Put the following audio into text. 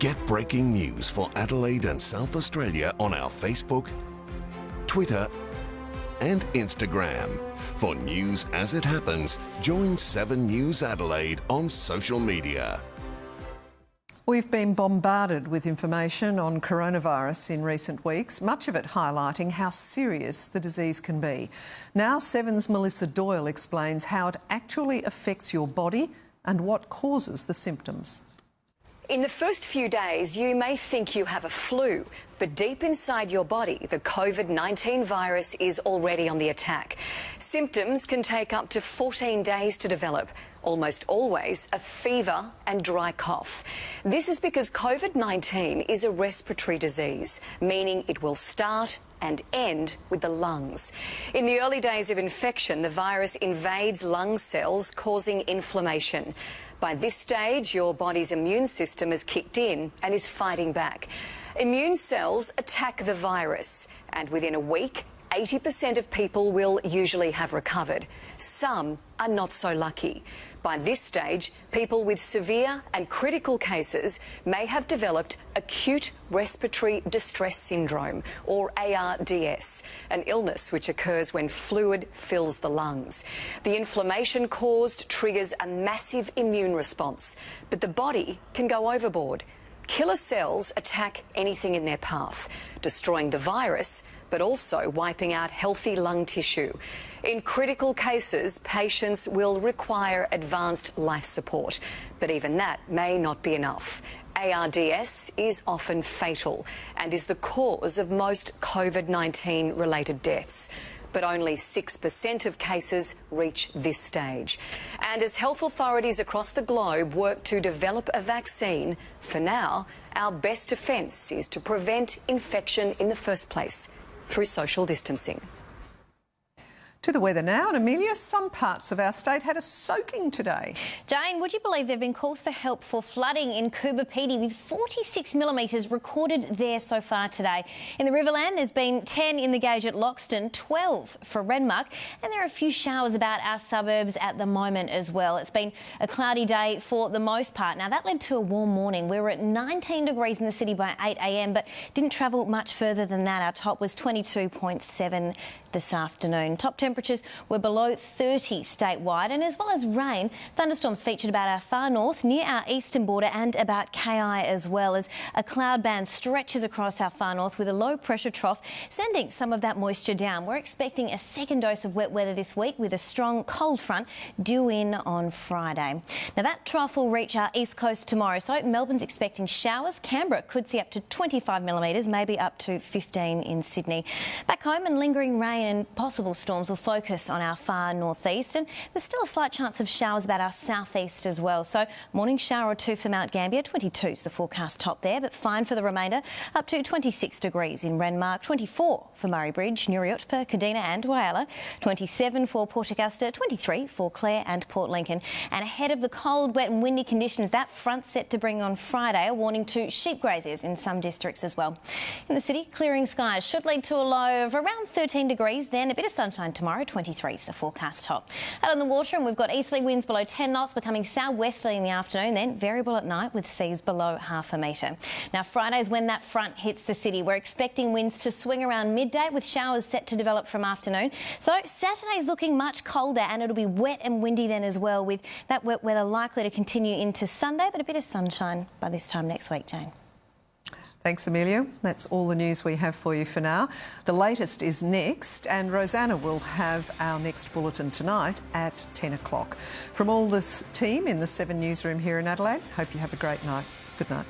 Get breaking news for Adelaide and South Australia on our Facebook, Twitter and Instagram. For news as it happens, join 7 News Adelaide on social media. We've been bombarded with information on coronavirus in recent weeks, much of it highlighting how serious the disease can be. Now 7's Melissa Doyle explains how it actually affects your body and what causes the symptoms. In the first few days, you may think you have a flu, but deep inside your body, the COVID-19 virus is already on the attack. Symptoms can take up to 14 days to develop, almost always a fever and dry cough. This is because COVID-19 is a respiratory disease, meaning it will start and end with the lungs. In the early days of infection, the virus invades lung cells, causing inflammation. By this stage, your body's immune system has kicked in and is fighting back. Immune cells attack the virus, and within a week, 80% of people will usually have recovered. Some are not so lucky. By this stage, people with severe and critical cases may have developed acute respiratory distress syndrome, or ARDS, an illness which occurs when fluid fills the lungs. The inflammation caused triggers a massive immune response, but the body can go overboard. Killer cells attack anything in their path, destroying the virus, but also wiping out healthy lung tissue. In critical cases, patients will require advanced life support, but even that may not be enough. ARDS is often fatal and is the cause of most COVID-19 related deaths. But only 6% of cases reach this stage. And as health authorities across the globe work to develop a vaccine, for now, our best defence is to prevent infection in the first place through social distancing. To the weather now, and Amelia, some parts of our state had a soaking today. Jane, would you believe there have been calls for help for flooding in Coober Pedy, with 46 millimetres recorded there so far today. In the Riverland, there's been 10 in the gauge at Loxton, 12 for Renmark, and there are a few showers about our suburbs at the moment as well. It's been a cloudy day for the most part. Now, that led to a warm morning. We were at 19 degrees in the city by 8 a.m, but didn't travel much further than that. Our top was 22.7 this afternoon. Top temperatures were below 30 statewide, and as well as rain, thunderstorms featured about our far north, near our eastern border, and about KI as well, as a cloud band stretches across our far north with a low pressure trough sending some of that moisture down. We're expecting a second dose of wet weather this week with a strong cold front due in on Friday. Now, that trough will reach our east coast tomorrow, so Melbourne's expecting showers. Canberra could see up to 25 millimetres, maybe up to 15 in Sydney. Back home, and lingering rain and possible storms will focus on our far northeast, and there's still a slight chance of showers about our southeast as well. So morning shower or two for Mount Gambier, 22 is the forecast top there, but fine for the remainder, up to 26 degrees in Renmark, 24 for Murray Bridge, Nuriutpa, Kadina and Whyalla, 27 for Port Augusta, 23 for Clare and Port Lincoln. And ahead of the cold, wet and windy conditions that front set to bring on Friday, a warning to sheep graziers in some districts as well. In the city, clearing skies should lead to a low of around 13 degrees, then a bit of sunshine tomorrow, 23 is the forecast top. Out on the water, and we've got easterly winds below 10 knots, becoming southwesterly in the afternoon, then variable at night with seas below half a metre. Now, Friday's when that front hits the city. We're expecting winds to swing around midday, with showers set to develop from afternoon. So Saturday's looking much colder, and it'll be wet and windy then as well, with that wet weather likely to continue into Sunday, but a bit of sunshine by this time next week, Jane. Thanks, Amelia. That's all the news we have for you for now. The latest is next, and Rosanna will have our next bulletin tonight at 10 o'clock. From all this team in the 7 newsroom here in Adelaide, hope you have a great night. Good night.